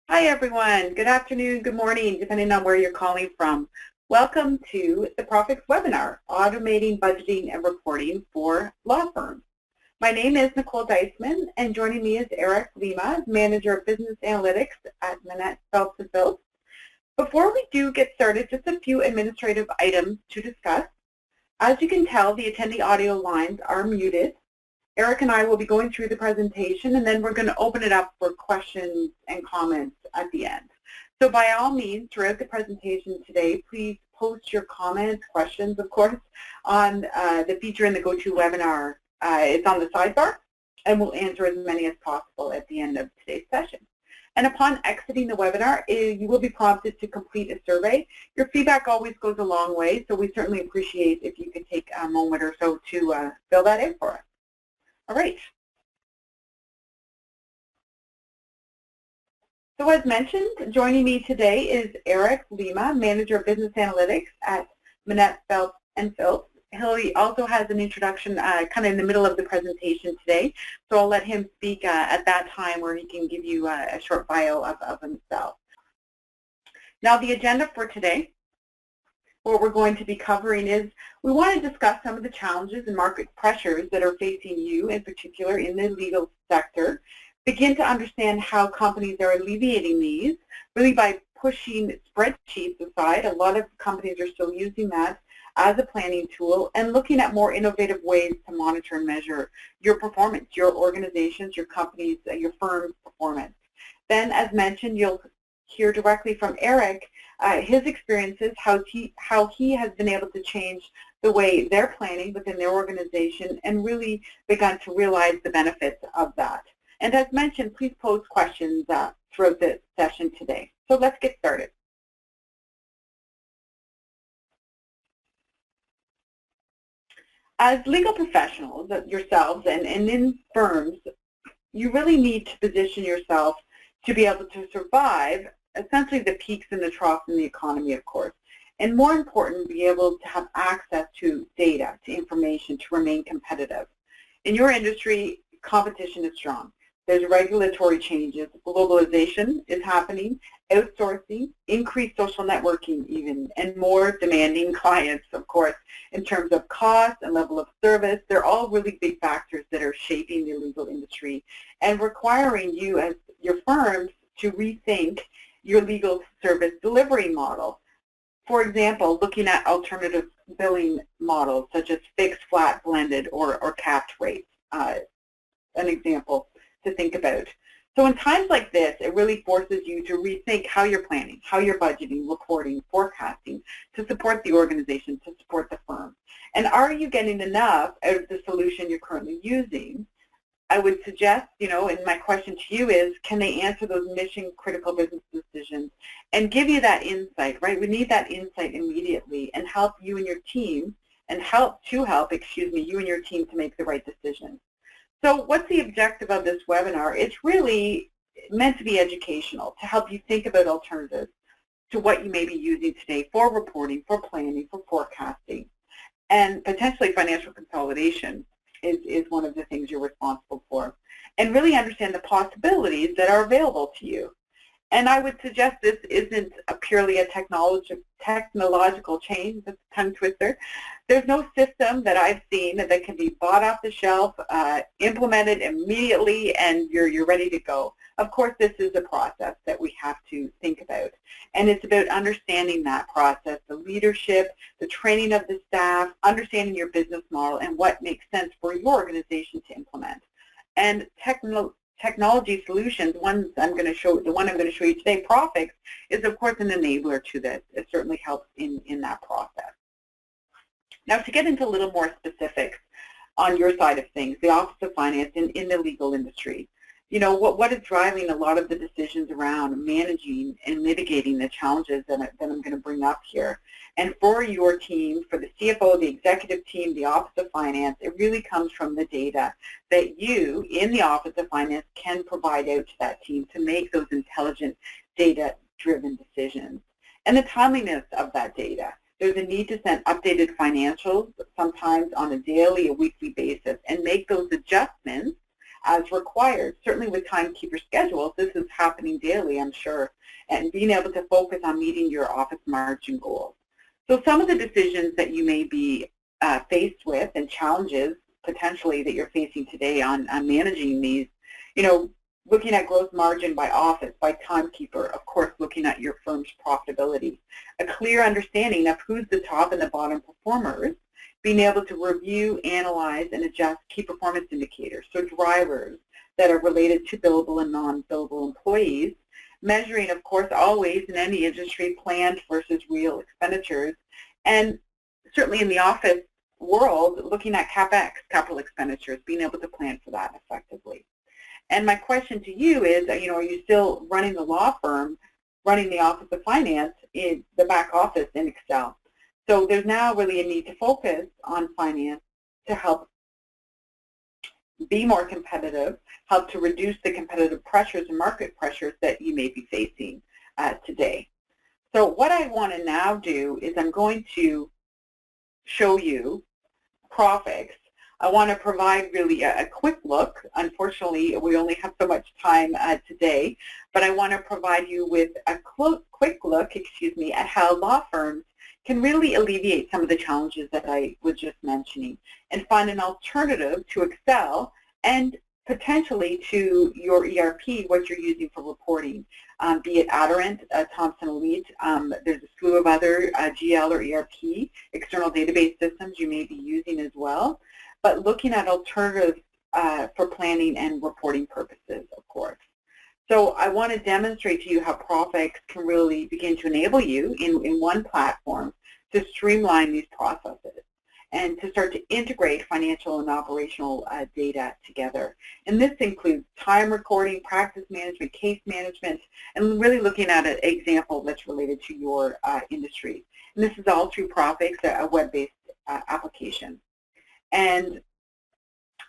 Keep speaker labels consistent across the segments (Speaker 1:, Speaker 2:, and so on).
Speaker 1: Hi everyone, good afternoon, good morning, depending on where you're calling from. Welcome to the Profix webinar, Automating Budgeting and Reporting for Law Firms. My name is Nicole Deisman, and joining me is Erik Lima, Manager of Business Analytics at Manatt, Phelps Phillips. Before we do get started, just a few administrative items to discuss. As you can tell, the attendee audio lines are muted. Erik and I will be going through the presentation, and then we're going to open it up for questions and comments at the end. So by all means, throughout the presentation today, please post your comments, questions, of course, on the feature in the GoToWebinar. It's on the sidebar, and we'll answer as many as possible at the end of today's session. And upon exiting the webinar, you will be prompted to complete a survey. Your feedback always goes a long way, so we certainly appreciate if you could take a moment or so to fill that in for us. All right. So as mentioned, joining me today is Erik Lima, Manager of Business Analytics at Manatt, Phelps Phillips. He also has an introduction kind of in the middle of the presentation today, so I'll let him speak at that time where he can give you a short bio of himself. Now the agenda for today, what we're going to be covering is we want to discuss some of the challenges and market pressures that are facing you in particular in the legal sector, begin to understand how companies are alleviating these, really by pushing spreadsheets aside. A lot of companies are still using that as a planning tool, and looking at more innovative ways to monitor and measure your performance, your organization's, your company's, your firm's performance. Then, as mentioned, you'll hear directly from Erik his experiences, how he has been able to change the way they're planning within their organization and really begun to realize the benefits of that. And as mentioned, please post questions throughout the session today. So let's get started. As legal professionals, yourselves and in firms, you really need to position yourself to be able to survive essentially the peaks and the troughs in the economy, of course. And more important, be able to have access to data, to information, to remain competitive. In your industry, competition is strong. There's regulatory changes, globalization is happening, outsourcing, increased social networking even, and more demanding clients, of course, in terms of cost and level of service. They're all really big factors that are shaping the legal industry and requiring you as your firms to rethink your legal service delivery model. For example, looking at alternative billing models such as fixed, flat, blended, or capped rates, an example to think about. So in times like this, it really forces you to rethink how you're planning, how you're budgeting, reporting, forecasting to support the organization, to support the firm. And are you getting enough out of the solution you're currently using? I would suggest, and my question to you is, can they answer those mission-critical business decisions and give you that insight, right? We need that insight immediately and help you and your team, and help you and your team to make the right decisions. So what's the objective of this webinar? It's really meant to be educational, to help you think about alternatives to what you may be using today for reporting, for planning, for forecasting, and potentially financial consolidation is one of the things you're responsible for, and really understand the possibilities that are available to you. And I would suggest this isn't purely a technological change. That's a tongue twister. There's no system that I've seen that can be bought off the shelf, implemented immediately, and you're ready to go. Of course, this is a process that we have to think about. And it's about understanding that process, the leadership, the training of the staff, understanding your business model and what makes sense for your organization to implement. And technology solutions, the one I'm going to show you today, Profix, is of course an enabler to this. It certainly helps in that process. Now to get into a little more specifics on your side of things, the Office of Finance in the legal industry, what is driving a lot of the decisions around managing and mitigating the challenges that I'm going to bring up here. And for your team, for the CFO, the executive team, the Office of Finance, it really comes from the data that you in the Office of Finance can provide out to that team to make those intelligent, data-driven decisions. And the timeliness of that data. There's a need to send updated financials sometimes on a daily or weekly basis and make those adjustments as required. Certainly with timekeeper schedules, this is happening daily, I'm sure, and being able to focus on meeting your office margin goals. So some of the decisions that you may be faced with and challenges potentially that you're facing today on managing these, looking at gross margin by office, by timekeeper, of course looking at your firm's profitability, a clear understanding of who's the top and the bottom performers, being able to review, analyze, and adjust key performance indicators, so drivers that are related to billable and non-billable employees, measuring, of course, always in any industry planned versus real expenditures, and certainly in the office world, looking at CapEx, capital expenditures, being able to plan for that effectively. And my question to you is, are you still running the law firm, running the Office of Finance in the back office in Excel? So there's now really a need to focus on finance to help be more competitive, help to reduce the competitive pressures and market pressures that you may be facing today. So what I want to now do is I'm going to show you Profix. I want to provide really a quick look. Unfortunately, we only have so much time today, but I want to provide you with a quick look, at how law firms can really alleviate some of the challenges that I was just mentioning and find an alternative to Excel and potentially to your ERP, what you're using for reporting, be it Aderant, Thomson Elite. There's a slew of other GL or ERP external database systems you may be using as well, but looking at alternatives for planning and reporting purposes, of course. So I want to demonstrate to you how Profix can really begin to enable you in one platform to streamline these processes and to start to integrate financial and operational data together. And this includes time recording, practice management, case management, and really looking at an example that's related to your industry. And this is all through Profix, a web-based application. And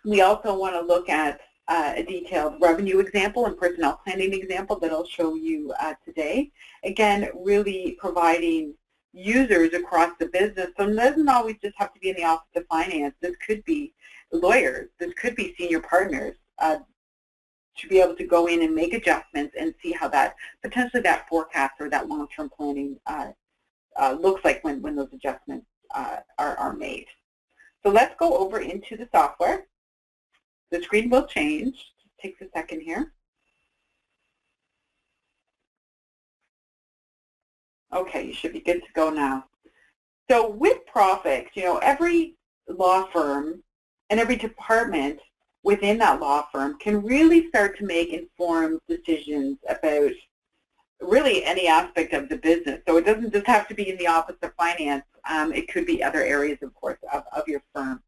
Speaker 1: we also want to look at a detailed revenue example and personnel planning example that I'll show you today. Again, really providing users across the business, so it doesn't always just have to be in the Office of Finance. This could be lawyers, this could be senior partners, to be able to go in and make adjustments and see how that, potentially that forecast or that long-term planning looks like when those adjustments are made. So let's go over into the software. The screen will change. It takes a second here. Okay, you should be good to go now. So with Profix, every law firm and every department within that law firm can really start to make informed decisions about really any aspect of the business. So it doesn't just have to be in the Office of Finance. It could be other areas, of course, of your firm.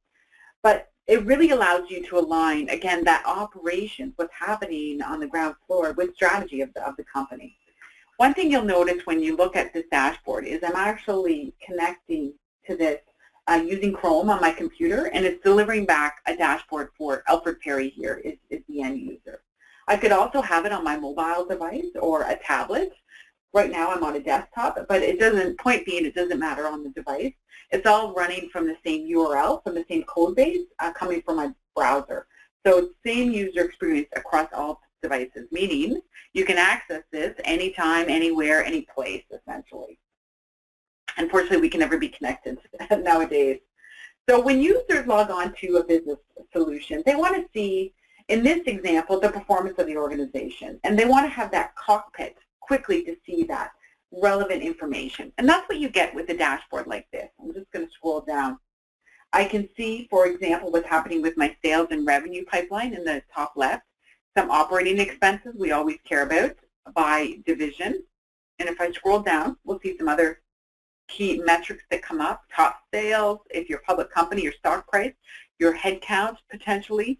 Speaker 1: But it really allows you to align, again, that operations, what's happening on the ground floor, with strategy of the company. One thing you'll notice when you look at this dashboard is I'm actually connecting to this using Chrome on my computer, and it's delivering back a dashboard for Alfred Perry here is the end user. I could also have it on my mobile device or a tablet. Right now I'm on a desktop, but it doesn't, point being, it doesn't matter on the device. It's all running from the same URL, from the same code base, coming from my browser. So it's same user experience across all devices, meaning you can access this anytime, anywhere, any place, essentially. Unfortunately, we can never be connected nowadays. So when users log on to a business solution, they want to see, in this example, the performance of the organization, and they want to have that cockpit quickly to see that relevant information. And that's what you get with a dashboard like this. I'm just going to scroll down. I can see, for example, what's happening with my sales and revenue pipeline in the top left, some operating expenses we always care about by division. And if I scroll down, we'll see some other key metrics that come up, top sales, if you're a public company, your stock price, your head count potentially,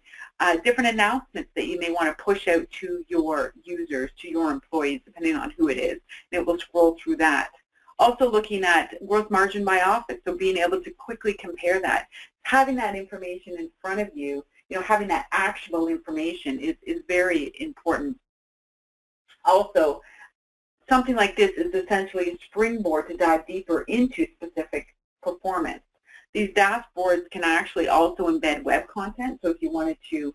Speaker 1: different announcements that you may want to push out to your users, to your employees, depending on who it is. And it will scroll through that. Also looking at gross margin by office, so being able to quickly compare that. Having that information in front of you, having that actionable information is very important. Also, something like this is essentially a springboard to dive deeper into specific performance. These dashboards can actually also embed web content, so if you wanted to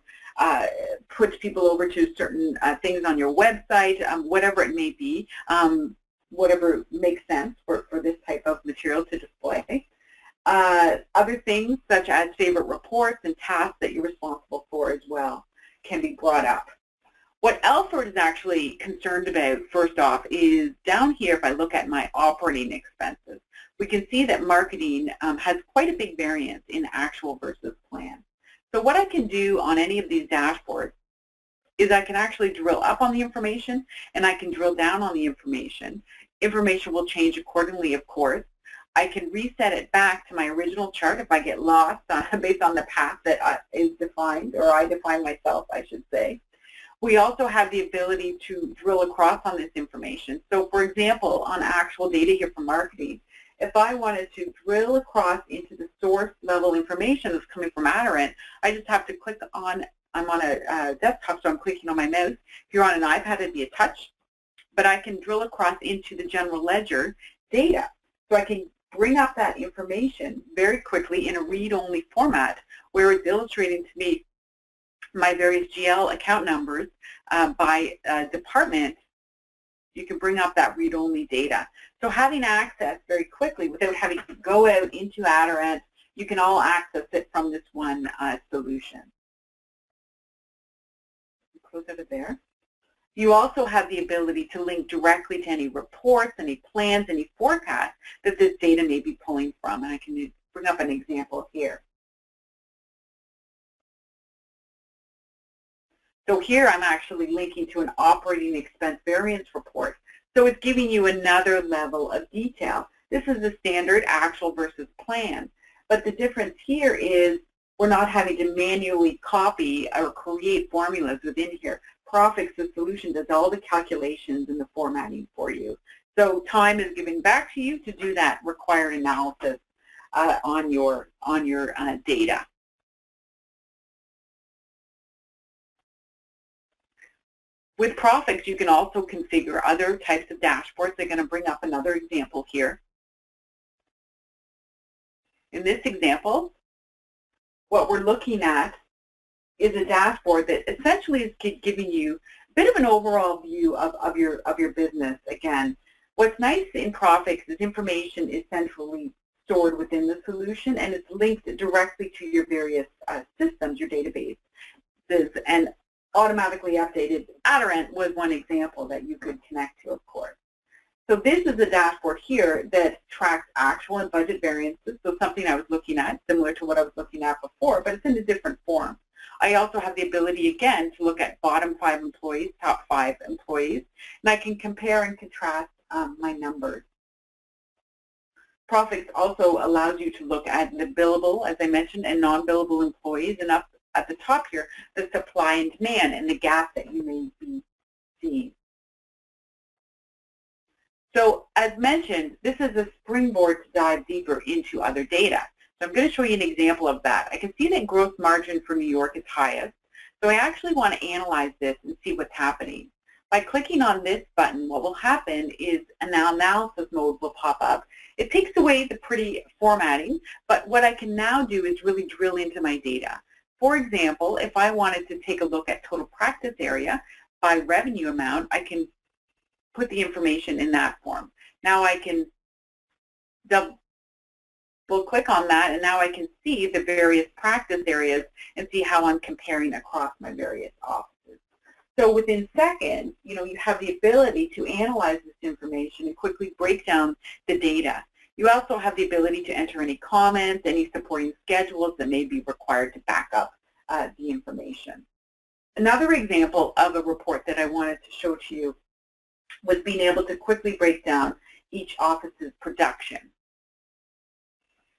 Speaker 1: puts people over to certain things on your website, whatever it may be, whatever makes sense for this type of material to display. Other things such as favorite reports and tasks that you're responsible for as well can be brought up. What Alfred is actually concerned about, first off, is down here, if I look at my operating expenses, we can see that marketing has quite a big variance in actual versus plan. So what I can do on any of these dashboards is I can actually drill up on the information and I can drill down on the information. Information will change accordingly, of course. I can reset it back to my original chart if I get lost based on the path that is defined, or I define myself, I should say. We also have the ability to drill across on this information. So for example, on actual data here from marketing, if I wanted to drill across into the source level information that's coming from Aderant, I just have to click on, I'm on a desktop, so I'm clicking on my mouse. If you're on an iPad, it'd be a touch. But I can drill across into the general ledger data. So I can bring up that information very quickly in a read-only format where it's illustrating to me my various GL account numbers by department. You can bring up that read-only data. So having access very quickly without having to go out into Aderant, you can all access it from this one solution. Close out of there. You also have the ability to link directly to any reports, any plans, any forecasts that this data may be pulling from. And I can bring up an example here. So here I'm actually linking to an operating expense variance report. So it's giving you another level of detail. This is the standard actual versus plan. But the difference here is we're not having to manually copy or create formulas within here. Profix, the solution, does all the calculations and the formatting for you. So time is given back to you to do that required analysis on your data. With Profix, you can also configure other types of dashboards. They're going to bring up another example here. In this example, what we're looking at is a dashboard that essentially is giving you a bit of an overall view of your business. Again, what's nice in Profix is information is centrally stored within the solution and it's linked directly to your various systems, your databases, and automatically updated. Aderant was one example that you could connect to, of course. So this is a dashboard here that tracks actual and budget variances, so something I was looking at, similar to what I was looking at before, but it's in a different form. I also have the ability, again, to look at bottom 5 employees, top 5 employees, and I can compare and contrast my numbers. Profix also allows you to look at the billable, as I mentioned, and non-billable employees, and up at the top here, the supply and demand and the gap that you may be seeing. So as mentioned, this is a springboard to dive deeper into other data. So I'm going to show you an example of that. I can see that gross margin for New York is highest. So I actually want to analyze this and see what's happening. By clicking on this button, what will happen is an analysis mode will pop up. It takes away the pretty formatting, but what I can now do is really drill into my data. For example, if I wanted to take a look at total practice area by revenue amount, I can put the information in that form. Now I can double click on that, and now I can see the various practice areas and see how I'm comparing across my various offices. So within seconds, you have the ability to analyze this information and quickly break down the data. You also have the ability to enter any comments, any supporting schedules that may be required to back up the information. Another example of a report that I wanted to show to you was being able to quickly break down each office's production.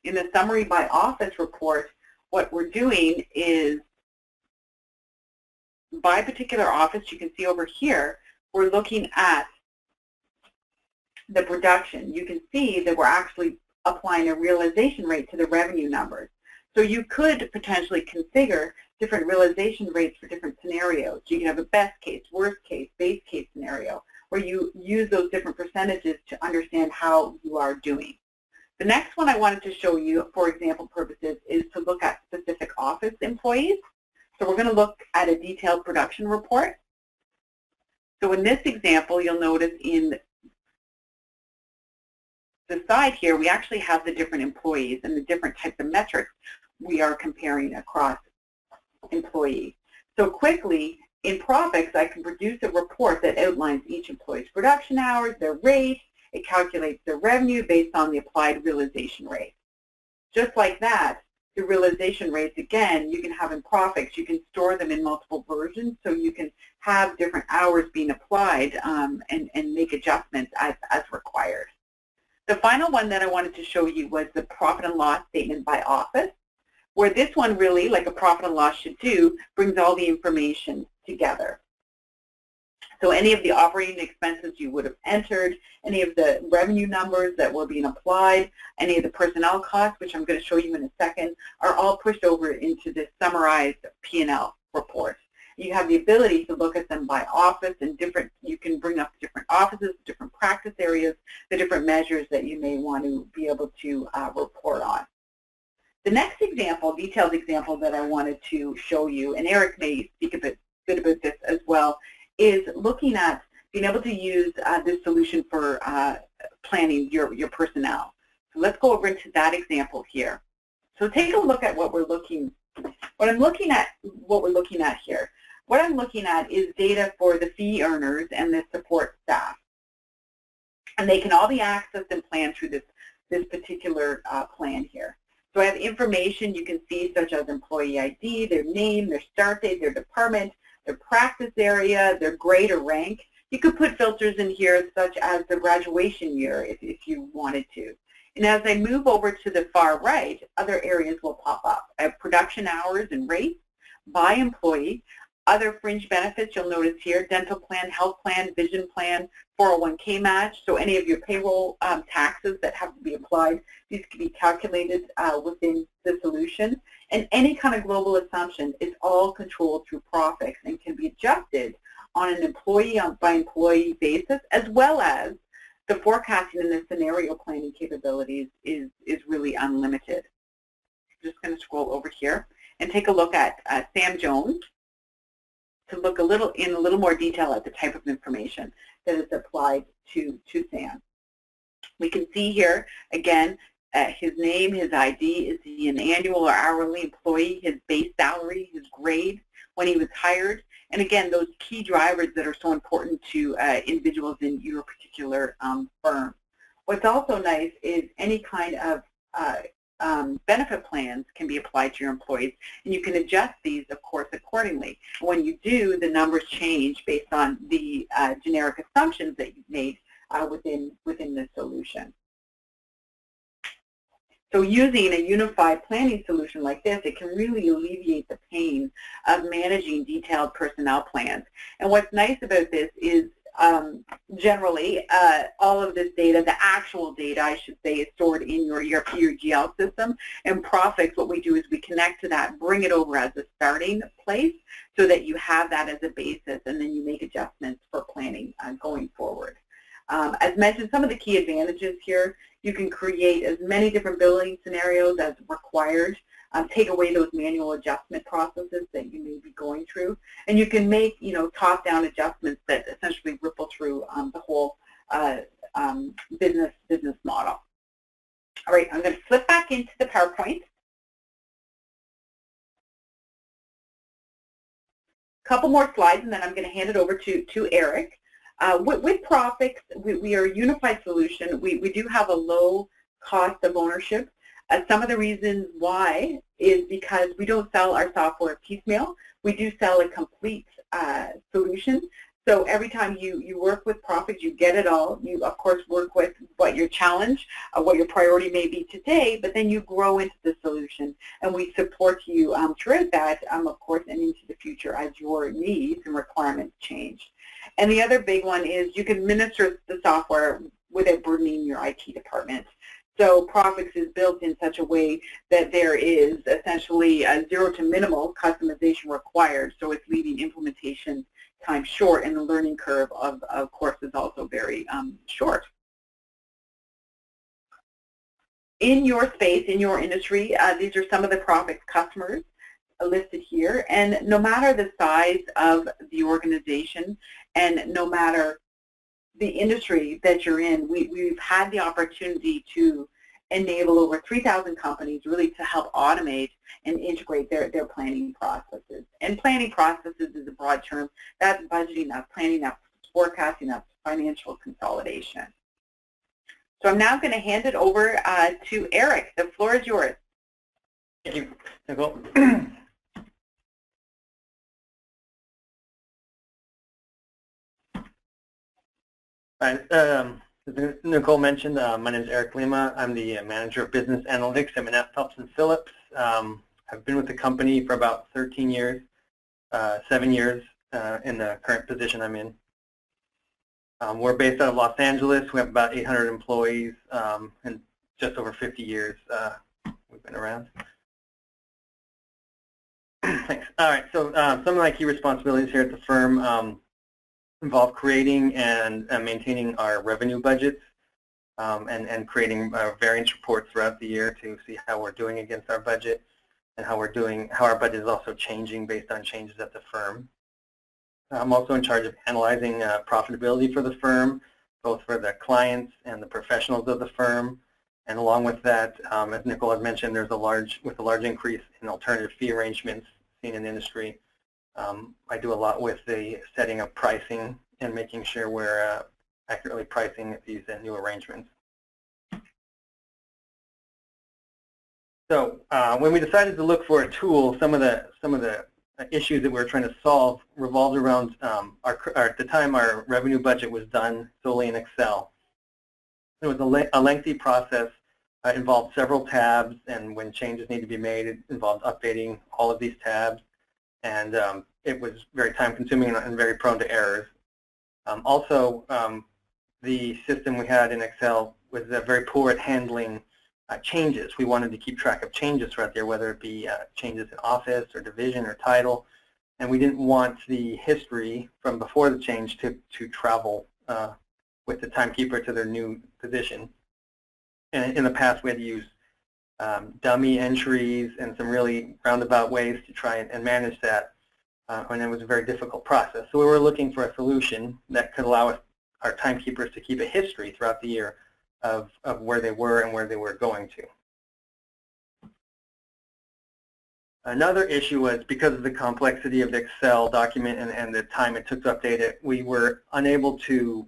Speaker 1: In the summary by office report, what we're doing is by particular office, you can see over here, we're looking at the production. You can see that we're actually applying a realization rate to the revenue numbers. So you could potentially configure different realization rates for different scenarios. You can have a best case, worst case, base case scenario, where you use those different percentages to understand how you are doing. The next one I wanted to show you for example purposes is to look at specific office employees. So we're going to look at a detailed production report. So in this example, you'll notice in the side here, we actually have the different employees and the different types of metrics we are comparing across employees. So quickly, in Profix, I can produce a report that outlines each employee's production hours, their rate. It calculates their revenue based on the applied realization rate. Just like that, the realization rates, again, you can have in Profix. You can store them in multiple versions, so you can have different hours being applied and make adjustments as required. The final one that I wanted to show you was the profit and loss statement by office, where this one really, like a profit and loss should do, brings all the information together. So any of the operating expenses you would have entered, any of the revenue numbers that were being applied, any of the personnel costs, which I'm going to show you in a second, are all pushed over into this summarized P&L report. You have the ability to look at them by office and you can bring up different offices, different practice areas, the different measures that you may want to be able to report on. The next example, detailed example that I wanted to show you, and Erik may speak a bit about this as well, is looking at being able to use this solution for planning your personnel. So let's go over into that example here. So take a look at what we're looking at here. What I'm looking at is data for the fee earners and the support staff. And they can all be accessed and planned through this particular plan here. So I have information you can see such as employee ID, their name, their start date, their department, their practice area, their grade or rank. You could put filters in here such as the graduation year if you wanted to. And as I move over to the far right, other areas will pop up. I have production hours and rates by employee. Other fringe benefits you'll notice here: dental plan, health plan, vision plan, 401k match. So any of your payroll taxes that have to be applied, these can be calculated within the solution. And any kind of global assumption is all controlled through Profix and can be adjusted on an employee by employee basis, as well as the forecasting and the scenario planning capabilities is really unlimited. I'm just going to scroll over here and take a look at Sam Jones to look in a little more detail at the type of information that is applied to Sam. We can see here, again, his name, his ID, is he an annual or hourly employee, his base salary, his grade, when he was hired, and again, those key drivers that are so important to individuals in your particular firm. What's also nice is any kind of benefit plans can be applied to your employees, and you can adjust these, of course, accordingly. When you do, the numbers change based on the generic assumptions that you've made within the solution. So using a unified planning solution like this, it can really alleviate the pain of managing detailed personnel plans. And what's nice about this is generally, all of this data, the actual data, I should say, is stored in your ERP or GL system. And Profix, what we do is we connect to that, bring it over as a starting place so that you have that as a basis, and then you make adjustments for planning going forward. As mentioned, some of the key advantages here: you can create as many different billing scenarios as required, take away those manual adjustment processes that you may be going through, and you can make, top-down adjustments that essentially ripple through the whole business model. All right, I'm going to flip back into the PowerPoint. A couple more slides, and then I'm going to hand it over to Erik. With Profix, we are a unified solution. We do have a low cost of ownership. Some of the reasons why is because we don't sell our software piecemeal. We do sell a complete solution. So every time you work with Profix, you get it all. You, of course, work with what your challenge, what your priority may be today, but then you grow into the solution. And we support you throughout that, of course, and into the future as your needs and requirements change. And the other big one is you can administer the software without burdening your IT department. So Profix is built in such a way that there is essentially a zero to minimal customization required, so it's leaving implementation time short, and the learning curve of course is also very short. In your space, in your industry, these are some of the Profix customers. listed here, and no matter the size of the organization and no matter the industry that you're in, we've had the opportunity to enable over 3,000 companies really to help automate and integrate their planning processes. And planning processes is a broad term. That's budgeting, that's planning, that's forecasting, that's financial consolidation. So I'm now going to hand it over to Erik. The floor is yours.
Speaker 2: Thank you, Nicole. As Nicole mentioned, my name is Erik Lima. I'm the manager of business analytics at Manatt, Phelps Phillips. I've been with the company for about 13 years, 7 years in the current position I'm in. We're based out of Los Angeles. We have about 800 employees and just over 50 years we've been around. Thanks. All right, so some of my key responsibilities here at the firm involve creating and maintaining our revenue budgets and creating variance reports throughout the year to see how we're doing against our budget and how our budget is also changing based on changes at the firm. I'm also in charge of analyzing profitability for the firm, both for the clients and the professionals of the firm. And along with that, as Nicole had mentioned, there's a large increase in alternative fee arrangements seen in the industry. I do a lot with the setting up pricing and making sure we're accurately pricing these new arrangements. So when we decided to look for a tool, some of the issues that we were trying to solve revolved around at the time our revenue budget was done solely in Excel. It was a lengthy process. It involved several tabs, and when changes need to be made, it involved updating all of these tabs. And it was very time-consuming and very prone to errors. Also, the system we had in Excel was very poor at handling changes. We wanted to keep track of changes throughout there, whether it be changes in office or division or title. And we didn't want the history from before the change to travel with the timekeeper to their new position. And in the past, we had to use dummy entries and some really roundabout ways to try and manage that, and it was a very difficult process. So we were looking for a solution that could allow us, our timekeepers, to keep a history throughout the year of where they were and where they were going to. Another issue was because of the complexity of the Excel document and the time it took to update it, we were unable to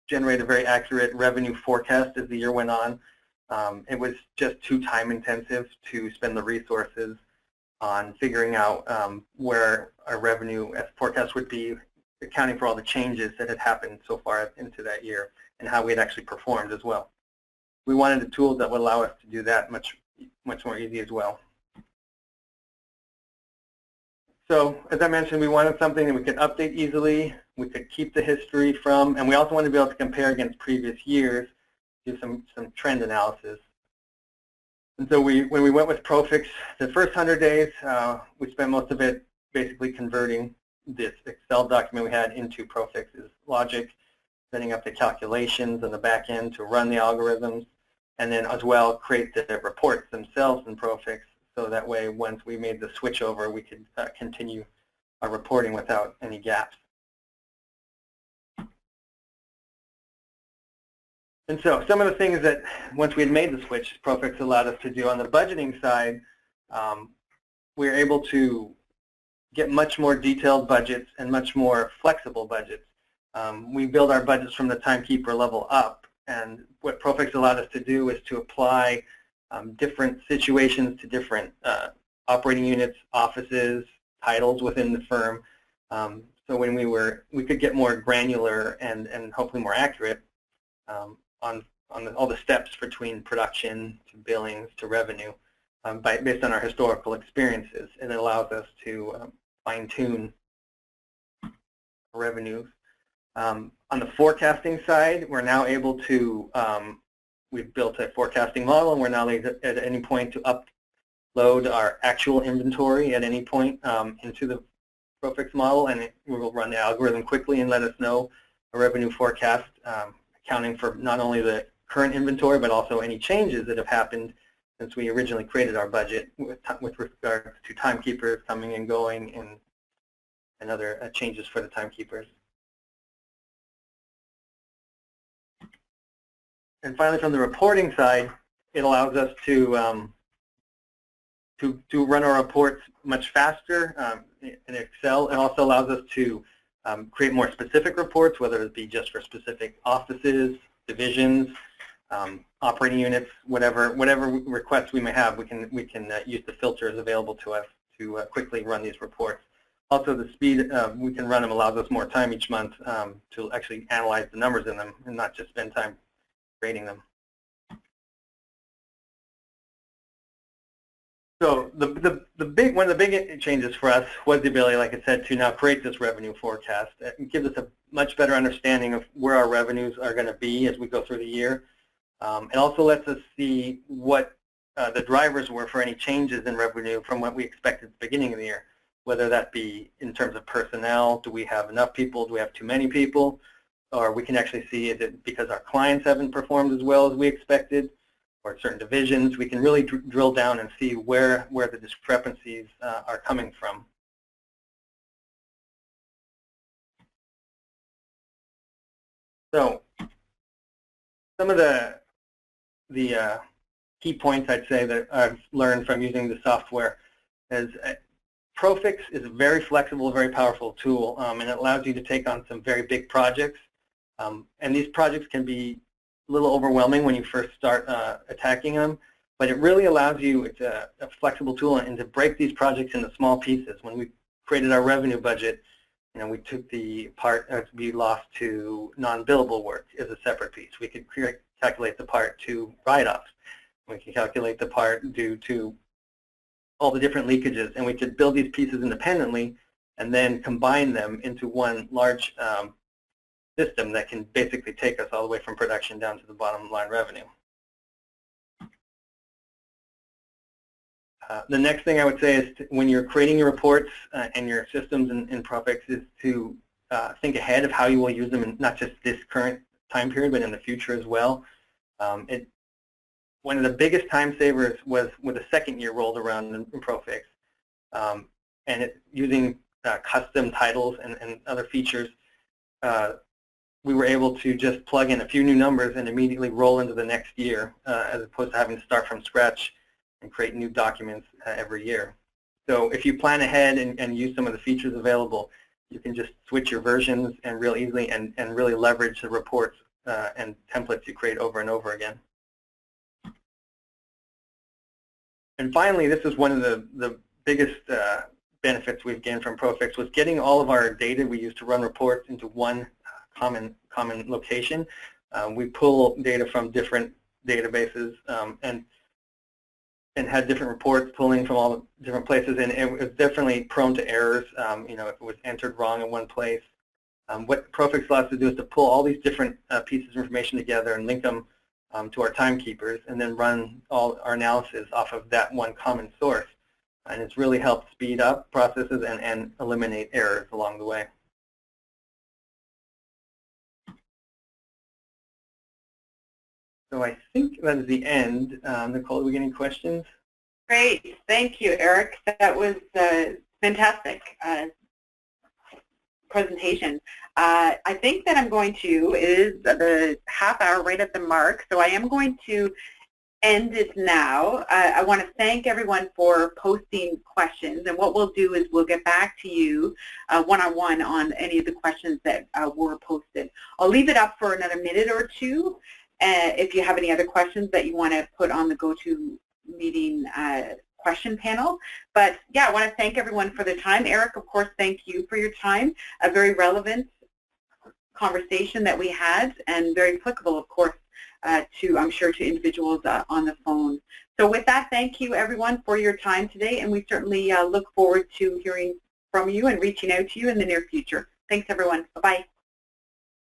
Speaker 2: generate a very accurate revenue forecast as the year went on. It was just too time-intensive to spend the resources on figuring out where our revenue forecast would be, accounting for all the changes that had happened so far into that year and how we had actually performed as well. We wanted a tool that would allow us to do that much more easy as well. So as I mentioned, we wanted something that we could update easily, we could keep the history from, and we also wanted to be able to compare against previous years, do some trend analysis. And so when we went with Profix, the first 100 days, we spent most of it basically converting this Excel document we had into Profix's logic, setting up the calculations on the back end to run the algorithms, and then as well create the reports themselves in Profix, so that way once we made the switch over, we could continue our reporting without any gaps. And so some of the things that once we had made the switch, Profix allowed us to do on the budgeting side, we were able to get much more detailed budgets and much more flexible budgets. We build our budgets from the timekeeper level up, and what Profix allowed us to do is to apply different situations to different operating units, offices, titles within the firm. So when we could get more granular and hopefully more accurate on all the steps between production to billings to revenue based on our historical experiences, and it allows us to fine-tune revenues. On the forecasting side, we're now able to, we've built a forecasting model, and we're now able at any point to upload our actual inventory at any point into the Profix model, and we will run the algorithm quickly and let us know a revenue forecast, accounting for not only the current inventory, but also any changes that have happened since we originally created our budget with regard to timekeepers coming and going and other changes for the timekeepers. And finally, from the reporting side, it allows us to run our reports much faster in Excel. It also allows us to create more specific reports, whether it be just for specific offices, divisions, operating units, whatever requests we may have. We can use the filters available to us to quickly run these reports. Also, the speed we can run them allows us more time each month to actually analyze the numbers in them and not just spend time creating them. So one of the big changes for us was the ability, like I said, to now create this revenue forecast. It gives us a much better understanding of where our revenues are going to be as we go through the year. It also lets us see what the drivers were for any changes in revenue from what we expected at the beginning of the year, whether that be in terms of personnel. Do we have enough people? Do we have too many people? Or we can actually see, is it because our clients haven't performed as well as we expected, or certain divisions? We can really drill down and see where the discrepancies are coming from. So some of the key points I'd say that I've learned from using the software is Profix is a very flexible, very powerful tool, and it allows you to take on some very big projects. And these projects can be a little overwhelming when you first start attacking them, but it really allows you, it's a flexible tool, and to break these projects into small pieces. When we created our revenue budget, we took the part we lost to non-billable work as a separate piece. We could calculate the part to write-offs. We can calculate the part due to all the different leakages, and we could build these pieces independently and then combine them into one large system that can basically take us all the way from production down to the bottom line revenue. The next thing I would say is when you're creating your reports and your systems in Profix is to think ahead of how you will use them in not just this current time period, but in the future as well. One of the biggest time savers was when the second year rolled around in Profix, and using custom titles and other features, we were able to just plug in a few new numbers and immediately roll into the next year, as opposed to having to start from scratch and create new documents every year. So if you plan ahead and use some of the features available, you can just switch your versions and real easily and really leverage the reports and templates you create over and over again. And finally, this is one of the biggest benefits we've gained from Profix, was getting all of our data we use to run reports into one common location. We pull data from different databases and had different reports pulling from all different places, and it was definitely prone to errors. If it was entered wrong in one place. What Profix allows us to do is to pull all these different pieces of information together and link them to our timekeepers, and then run all our analysis off of that one common source. And it's really helped speed up processes and eliminate errors along the way. So I think that is the end. Nicole, do we get any questions?
Speaker 1: Great. Thank you, Erik. That was fantastic presentation. I think that I'm going to, it is the half hour right at the mark, so I am going to end it now. I want to thank everyone for posting questions, and what we'll do is we'll get back to you one-on-one on any of the questions that were posted. I'll leave it up for another minute or two if you have any other questions that you want to put on the GoToMeeting question panel. But yeah, I want to thank everyone for their time. Erik, of course, thank you for your time. A very relevant conversation that we had, and very applicable, of course, to, I'm sure, to individuals on the phone. So with that, thank you everyone for your time today, and we certainly look forward to hearing from you and reaching out to you in the near future. Thanks everyone. Bye-bye.